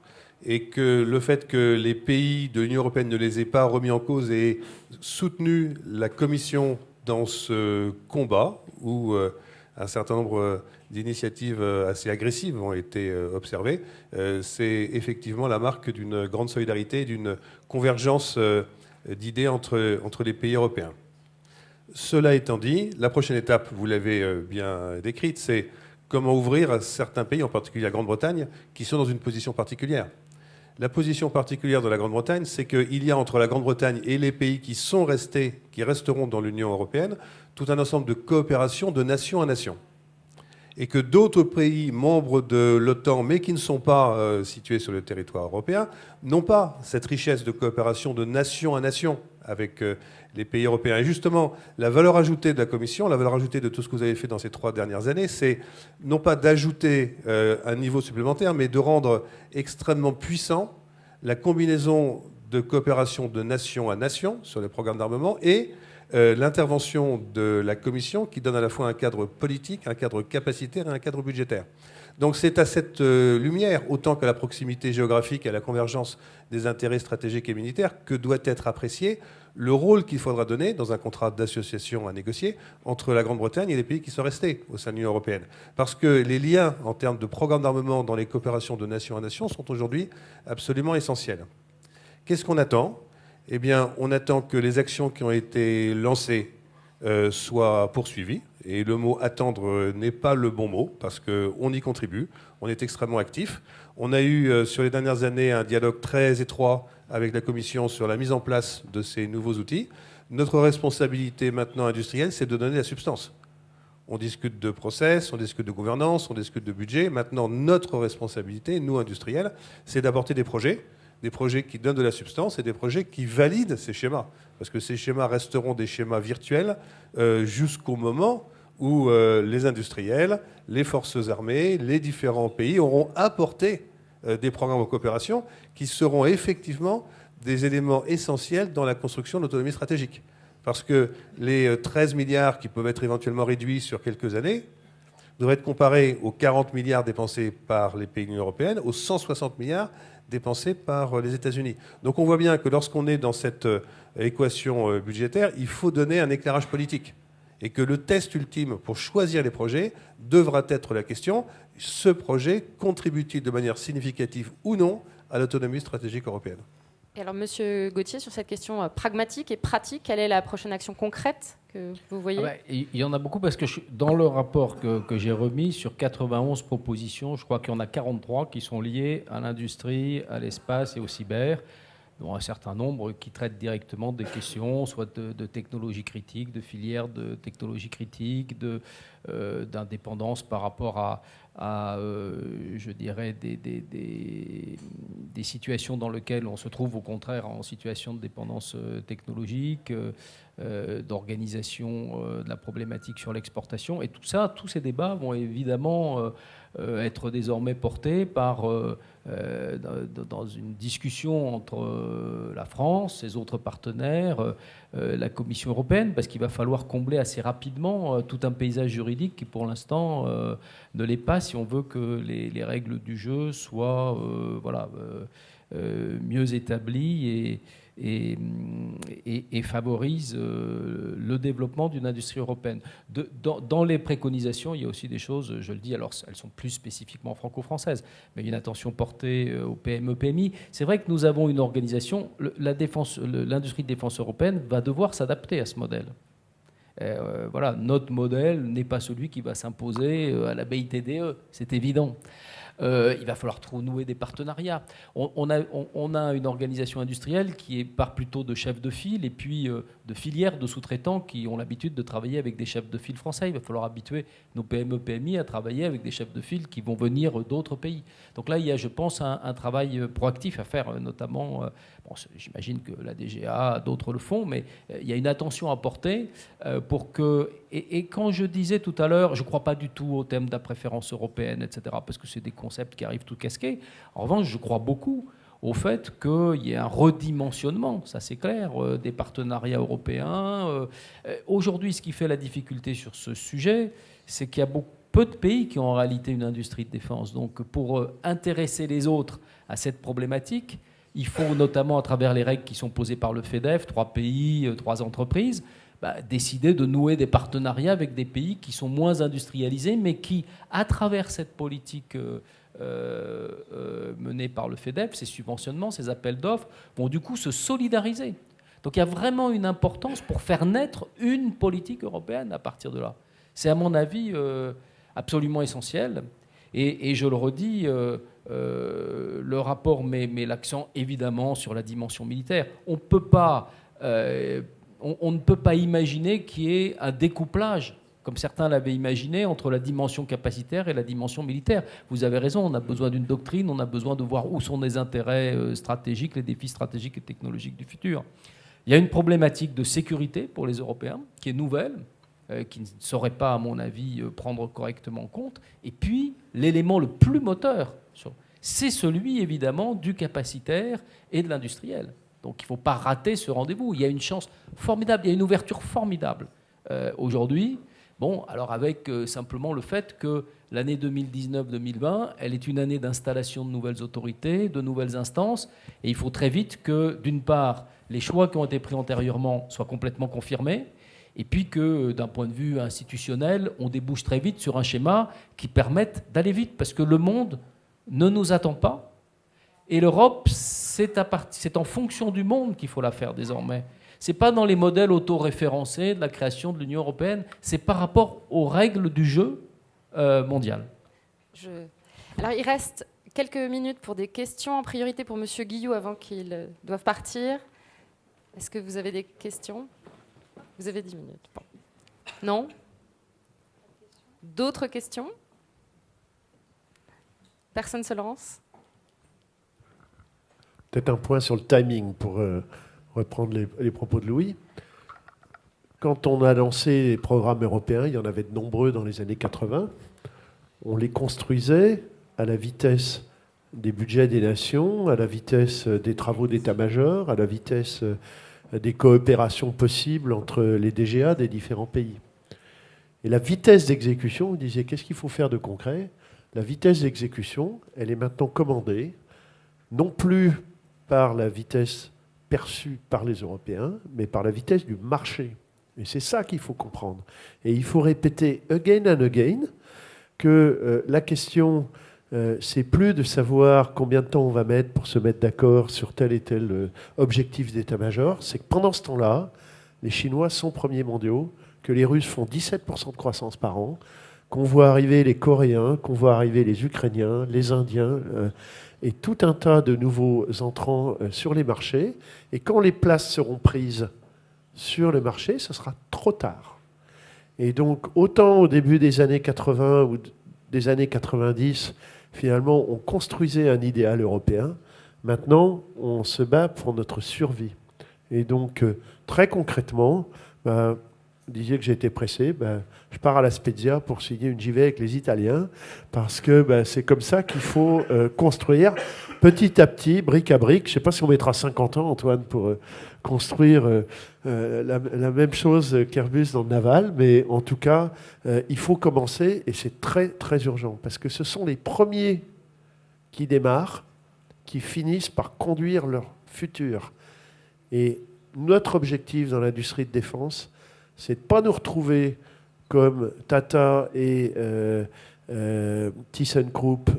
et que le fait que les pays de l'Union européenne ne les aient pas remis en cause et soutenu la Commission dans ce combat, où un certain nombre d'initiatives assez agressives ont été observées, c'est effectivement la marque d'une grande solidarité, d'une convergence d'idées entre les pays européens. Cela étant dit, la prochaine étape, vous l'avez bien décrite, c'est comment ouvrir à certains pays, en particulier la Grande-Bretagne, qui sont dans une position particulière. La position particulière de la Grande-Bretagne, c'est qu'il y a entre la Grande-Bretagne et les pays qui sont restés, qui resteront dans l'Union européenne, tout un ensemble de coopération de nation à nation. Et que d'autres pays membres de l'OTAN, mais qui ne sont pas situés sur le territoire européen, n'ont pas cette richesse de coopération de nation à nation avec les pays européens. Et justement, la valeur ajoutée de la Commission, la valeur ajoutée de tout ce que vous avez fait dans ces 3 dernières années, c'est non pas d'ajouter un niveau supplémentaire, mais de rendre extrêmement puissant la combinaison de coopération de nation à nation sur les programmes d'armement et l'intervention de la Commission qui donne à la fois un cadre politique, un cadre capacitaire et un cadre budgétaire. Donc c'est à cette lumière, autant qu'à la proximité géographique et à la convergence des intérêts stratégiques et militaires, que doit être apprécié le rôle qu'il faudra donner dans un contrat d'association à négocier entre la Grande-Bretagne et les pays qui sont restés au sein de l'Union européenne. Parce que les liens en termes de programme d'armement dans les coopérations de nation à nation sont aujourd'hui absolument essentiels. Qu'est-ce qu'on attend ? Eh bien, on attend que les actions qui ont été lancées soient poursuivies. Et le mot « attendre » n'est pas le bon mot, parce qu'on y contribue, on est extrêmement actif. On a eu, sur les dernières années, un dialogue très étroit avec la Commission sur la mise en place de ces nouveaux outils. Notre responsabilité maintenant industrielle, c'est de donner la substance. On discute de process, on discute de gouvernance, on discute de budget. Maintenant, notre responsabilité, nous, industriels, c'est d'apporter des projets qui donnent de la substance et des projets qui valident ces schémas. Parce que ces schémas resteront des schémas virtuels jusqu'au moment où les industriels, les forces armées, les différents pays auront apporté des programmes de coopération qui seront effectivement des éléments essentiels dans la construction de l'autonomie stratégique. Parce que les 13 milliards qui peuvent être éventuellement réduits sur quelques années devraient être comparés aux 40 milliards dépensés par les pays de l'Union européenne, aux 160 milliards dépensés par les États-Unis. Donc on voit bien que lorsqu'on est dans cette équation budgétaire, il faut donner un éclairage politique. Et que le test ultime pour choisir les projets devra être la question, ce projet contribue-t-il de manière significative ou non à l'autonomie stratégique européenne ? Et alors, Monsieur Gauthier, sur cette question pragmatique et pratique, quelle est la prochaine action concrète que vous voyez ? Il y en a beaucoup parce que dans le rapport que j'ai remis sur 91 propositions, je crois qu'il y en a 43 qui sont liées à l'industrie, à l'espace et au cyber, dont un certain nombre qui traitent directement des questions, soit de technologie critique, de filières de technologie critique, d'indépendance par rapport à je dirais, des situations dans lesquelles on se trouve au contraire en situation de dépendance technologique, d'organisation de la problématique sur l'exportation. Et tout ça, tous ces débats vont évidemment être désormais portés par dans une discussion entre la France, ses autres partenaires, la Commission européenne, parce qu'il va falloir combler assez rapidement tout un paysage juridique qui, pour l'instant, ne l'est pas si on veut que les règles du jeu soient mieux établies et favorisent le développement d'une industrie européenne. Dans les préconisations, il y a aussi des choses, je le dis, alors elles sont plus spécifiquement franco-françaises, mais il y a une attention portée au PME, PMI. C'est vrai que nous avons une organisation, l'industrie de défense européenne va devoir s'adapter à ce modèle. Voilà, notre modèle n'est pas celui qui va s'imposer à la BITDE, c'est évident. Il va falloir nouer des partenariats. On a une organisation industrielle qui part plutôt de chefs de file et puis de filières de sous-traitants qui ont l'habitude de travailler avec des chefs de file français. Il va falloir habituer nos PME, PMI à travailler avec des chefs de file qui vont venir d'autres pays. Donc là, il y a, je pense, un travail proactif à faire, notamment, j'imagine que la DGA, d'autres le font, mais il y a une attention à porter pour que... Et quand je disais tout à l'heure, je ne crois pas du tout au thème de la préférence européenne, etc., parce que c'est des concepts qui arrivent tout casqués. En revanche, je crois beaucoup au fait qu'il y ait un redimensionnement, ça c'est clair, des partenariats européens. Aujourd'hui, ce qui fait la difficulté sur ce sujet, c'est qu'il y a peu de pays qui ont en réalité une industrie de défense. Donc pour intéresser les autres à cette problématique, il faut notamment à travers les règles qui sont posées par le FEDEF, 3 pays, 3 entreprises, décider de nouer des partenariats avec des pays qui sont moins industrialisés, mais qui, à travers cette politique menée par le FEDEF, ces subventionnements, ces appels d'offres, vont du coup se solidariser. Donc il y a vraiment une importance pour faire naître une politique européenne à partir de là. C'est à mon avis absolument essentiel. Et je le redis, le rapport met l'accent évidemment sur la dimension militaire. On ne peut pas imaginer qu'il y ait un découplage, comme certains l'avaient imaginé, entre la dimension capacitaire et la dimension militaire. Vous avez raison, on a besoin d'une doctrine, on a besoin de voir où sont les intérêts stratégiques, les défis stratégiques et technologiques du futur. Il y a une problématique de sécurité pour les Européens qui est nouvelle, qui ne saurait pas, à mon avis, prendre correctement en compte. Et puis, l'élément le plus moteur, c'est celui, évidemment, du capacitaire et de l'industriel. Donc, il ne faut pas rater ce rendez-vous. Il y a une chance formidable, il y a une ouverture formidable aujourd'hui. Bon, alors avec simplement le fait que l'année 2019-2020, elle est une année d'installation de nouvelles autorités, de nouvelles instances, et il faut très vite que, d'une part, les choix qui ont été pris antérieurement soient complètement confirmés, et puis que, d'un point de vue institutionnel, on débouche très vite sur un schéma qui permette d'aller vite, parce que le monde ne nous attend pas, et l'Europe, c'est en fonction du monde qu'il faut la faire désormais. Ce n'est pas dans les modèles auto-référencés de la création de l'Union européenne, c'est par rapport aux règles du jeu mondial. Alors, il reste quelques minutes pour des questions, en priorité pour M. Guillou, avant qu'il doive partir. Est-ce que vous avez des questions ? Vous avez 10 minutes. Bon. Non ? D'autres questions ? Personne ne se lance ? Peut-être un point sur le timing pour reprendre les propos de Louis. Quand on a lancé les programmes européens, il y en avait de nombreux dans les années 80, on les construisait à la vitesse des budgets des nations, à la vitesse des travaux d'état-major, à la vitesse des coopérations possibles entre les DGA des différents pays. Et la vitesse d'exécution, vous disiez, qu'est-ce qu'il faut faire de concret ? La vitesse d'exécution, elle est maintenant commandée, non plus par la vitesse perçue par les Européens, mais par la vitesse du marché. Et c'est ça qu'il faut comprendre. Et il faut répéter again and again que la question, c'est plus de savoir combien de temps on va mettre pour se mettre d'accord sur tel et tel objectif d'état-major, c'est que pendant ce temps-là, les Chinois sont premiers mondiaux, que les Russes font 17% de croissance par an, qu'on voit arriver les Coréens, qu'on voit arriver les Ukrainiens, les Indiens, et tout un tas de nouveaux entrants sur les marchés. Et quand les places seront prises sur le marché, ce sera trop tard. Et donc, autant au début des années 80 ou des années 90, finalement, on construisait un idéal européen. Maintenant, on se bat pour notre survie. Et donc, très concrètement, disiez que j'étais pressé. Je pars à la Spezia pour signer une JV avec les Italiens, parce que c'est comme ça qu'il faut construire petit à petit, brique à brique. Je ne sais pas si on mettra 50 ans, Antoine, pour construire la même chose qu'Airbus dans le naval, mais en tout cas, il faut commencer, et c'est très, très urgent, parce que ce sont les premiers qui démarrent, qui finissent par conduire leur futur. Et notre objectif dans l'industrie de défense, c'est de ne pas nous retrouver comme Tata et ThyssenKrupp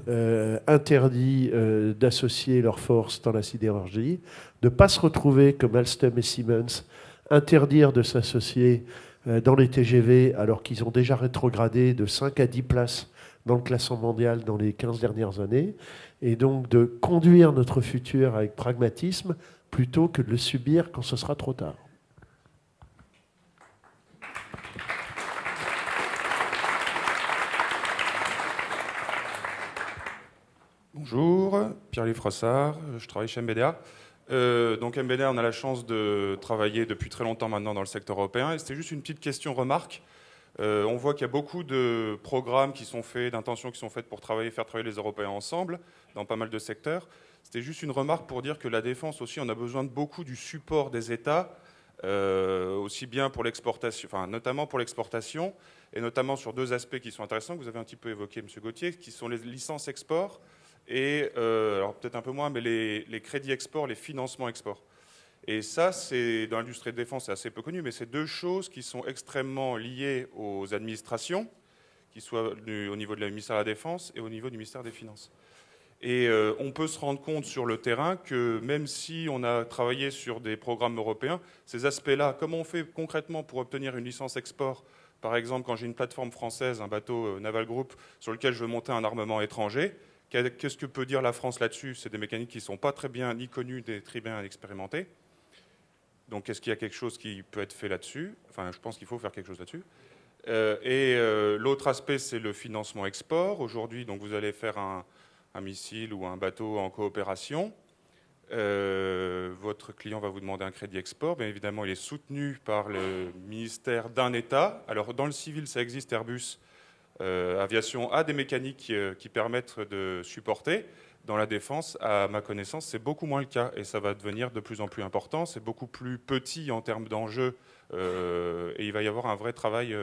interdits d'associer leurs forces dans la sidérurgie, de ne pas se retrouver comme Alstom et Siemens interdire de s'associer dans les TGV alors qu'ils ont déjà rétrogradé de 5 à 10 places dans le classement mondial dans les 15 dernières années, et donc de conduire notre futur avec pragmatisme plutôt que de le subir quand ce sera trop tard. Bonjour, Pierre-Louis Frossard, je travaille chez MBDA. Donc MBDA, on a la chance de travailler depuis très longtemps maintenant dans le secteur européen. Et c'était juste une petite question-remarque. On voit qu'il y a beaucoup de programmes qui sont faits, d'intentions qui sont faites pour faire travailler les Européens ensemble dans pas mal de secteurs. C'était juste une remarque pour dire que la défense aussi, on a besoin de beaucoup du support des États, aussi bien pour l'exportation, enfin notamment pour l'exportation, et notamment sur deux aspects qui sont intéressants, que vous avez un petit peu évoqué, M. Gauthier, qui sont les licences export et, alors peut-être un peu moins, mais les crédits export, les financements export. Et ça, c'est dans l'industrie de défense, c'est assez peu connu, mais c'est deux choses qui sont extrêmement liées aux administrations, qui soient au niveau de la ministère de la Défense et au niveau du ministère des Finances. Et on peut se rendre compte sur le terrain que même si on a travaillé sur des programmes européens, ces aspects-là, comment on fait concrètement pour obtenir une licence export? Par exemple, quand j'ai une plateforme française, un bateau Naval Group, sur lequel je veux monter un armement étranger, qu'est-ce que peut dire la France là-dessus? C'est des mécaniques qui ne sont pas très bien ni connues, ni très bien expérimentées. Donc est-ce qu'il y a quelque chose qui peut être fait là-dessus? Enfin, je pense qu'il faut faire quelque chose là-dessus. L'autre aspect, c'est le financement export. Aujourd'hui, donc, vous allez faire un missile ou un bateau en coopération. Votre client va vous demander un crédit export. Bien évidemment, il est soutenu par le ministère d'un État. Alors, dans le civil, ça existe. Airbus Aviation a des mécaniques qui permettent de supporter. Dans la défense, à ma connaissance, c'est beaucoup moins le cas. Et ça va devenir de plus en plus important. C'est beaucoup plus petit en termes d'enjeux. Et il va y avoir un vrai travail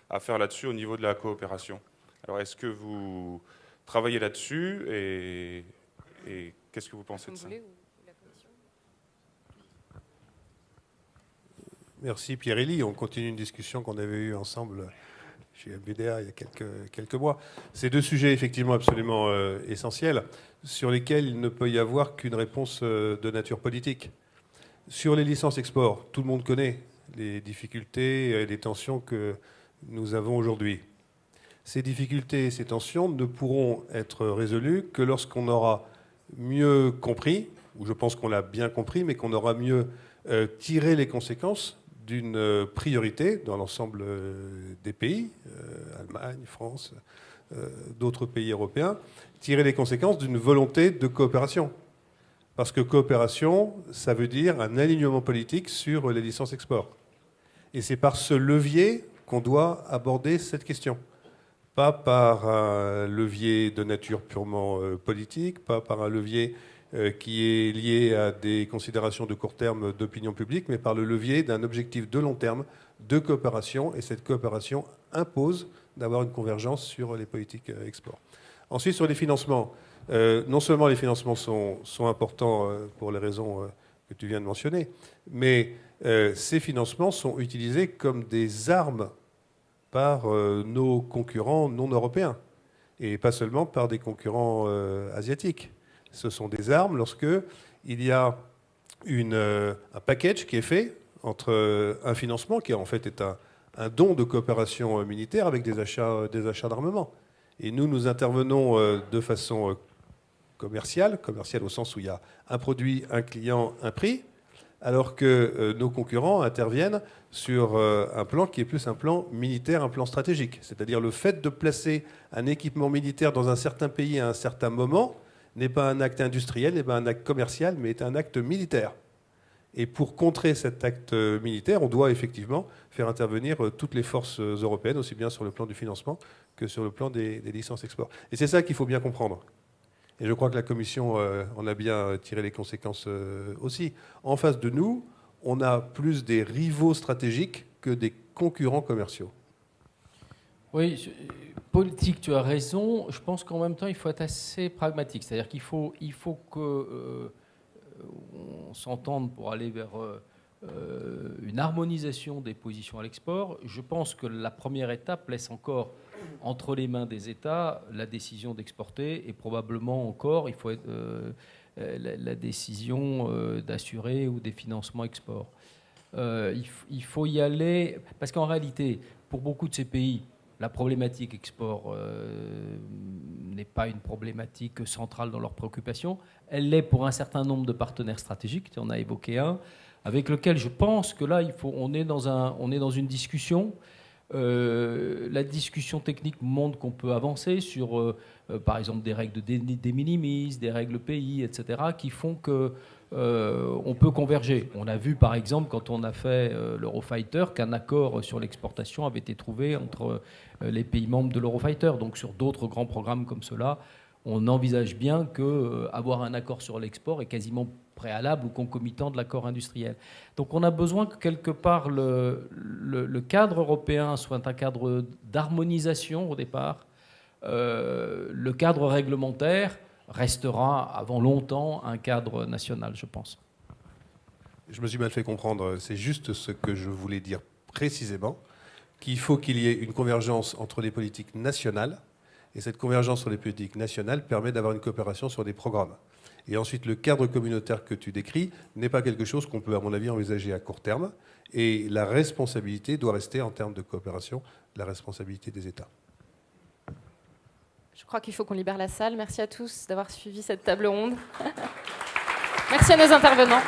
à faire là-dessus au niveau de la coopération. Alors, est-ce que vous travaillez là-dessus et qu'est-ce que vous pensez de ça? Merci Pierre-Élie. On continue une discussion qu'on avait eue ensemble chez MBDA il y a quelques mois. C'est deux sujets effectivement absolument essentiels sur lesquels il ne peut y avoir qu'une réponse de nature politique. Sur les licences export, tout le monde connaît les difficultés et les tensions que nous avons aujourd'hui. Ces difficultés et ces tensions ne pourront être résolues que lorsqu'on aura mieux compris, ou je pense qu'on l'a bien compris, mais qu'on aura mieux tiré les conséquences d'une priorité dans l'ensemble des pays, Allemagne, France, d'autres pays européens, tirer les conséquences d'une volonté de coopération. Parce que coopération, ça veut dire un alignement politique sur les licences export. Et c'est par ce levier qu'on doit aborder cette question. Pas par un levier de nature purement politique, pas par un levier qui est lié à des considérations de court terme d'opinion publique, mais par le levier d'un objectif de long terme de coopération. Et cette coopération impose d'avoir une convergence sur les politiques export. Ensuite, sur les financements, non seulement les financements sont importants pour les raisons que tu viens de mentionner, mais ces financements sont utilisés comme des armes par nos concurrents non européens, et pas seulement par des concurrents asiatiques. Ce sont des armes lorsque il y a un package qui est fait entre un financement qui en fait est un don de coopération militaire avec des achats d'armement. Et nous intervenons de façon commerciale au sens où il y a un produit, un client, un prix, alors que nos concurrents interviennent sur un plan qui est plus un plan militaire, un plan stratégique. C'est-à-dire le fait de placer un équipement militaire dans un certain pays à un certain moment n'est pas un acte industriel, n'est pas un acte commercial, mais est un acte militaire. Et pour contrer cet acte militaire, on doit effectivement faire intervenir toutes les forces européennes, aussi bien sur le plan du financement que sur le plan des licences export. Et c'est ça qu'il faut bien comprendre. Et je crois que la Commission en a bien tiré les conséquences aussi. En face de nous, on a plus des rivaux stratégiques que des concurrents commerciaux. Oui, politique, tu as raison. Je pense qu'en même temps, il faut être assez pragmatique. C'est-à-dire qu'il faut que on s'entende pour aller vers une harmonisation des positions à l'export. Je pense que la première étape laisse encore entre les mains des États la décision d'exporter et probablement encore, il faut être, la décision d'assurer ou des financements export. Il faut y aller, parce qu'en réalité, pour beaucoup de ces pays, la problématique export n'est pas une problématique centrale dans leurs préoccupations. Elle l'est pour un certain nombre de partenaires stratégiques, tu en as évoqué un, avec lequel je pense que là, on est dans une discussion. La discussion technique montre qu'on peut avancer sur, par exemple, des règles de minimis, des règles pays, etc., qui font qu'on peut converger. On a vu, par exemple, quand on a fait l'Eurofighter, qu'un accord sur l'exportation avait été trouvé entre les pays membres de l'Eurofighter. Donc sur d'autres grands programmes comme cela, on envisage bien qu'avoir un accord sur l'export est quasiment préalable ou concomitant de l'accord industriel. Donc on a besoin que quelque part le cadre européen soit un cadre d'harmonisation au départ. Le cadre réglementaire restera avant longtemps un cadre national, je pense. Je me suis mal fait comprendre. C'est juste ce que je voulais dire précisément, qu'il faut qu'il y ait une convergence entre les politiques nationales. Et cette convergence sur les politiques nationales permet d'avoir une coopération sur des programmes. Et ensuite, le cadre communautaire que tu décris n'est pas quelque chose qu'on peut, à mon avis, envisager à court terme. Et la responsabilité doit rester, en termes de coopération, la responsabilité des États. Je crois qu'il faut qu'on libère la salle. Merci à tous d'avoir suivi cette table ronde. Merci à nos intervenants.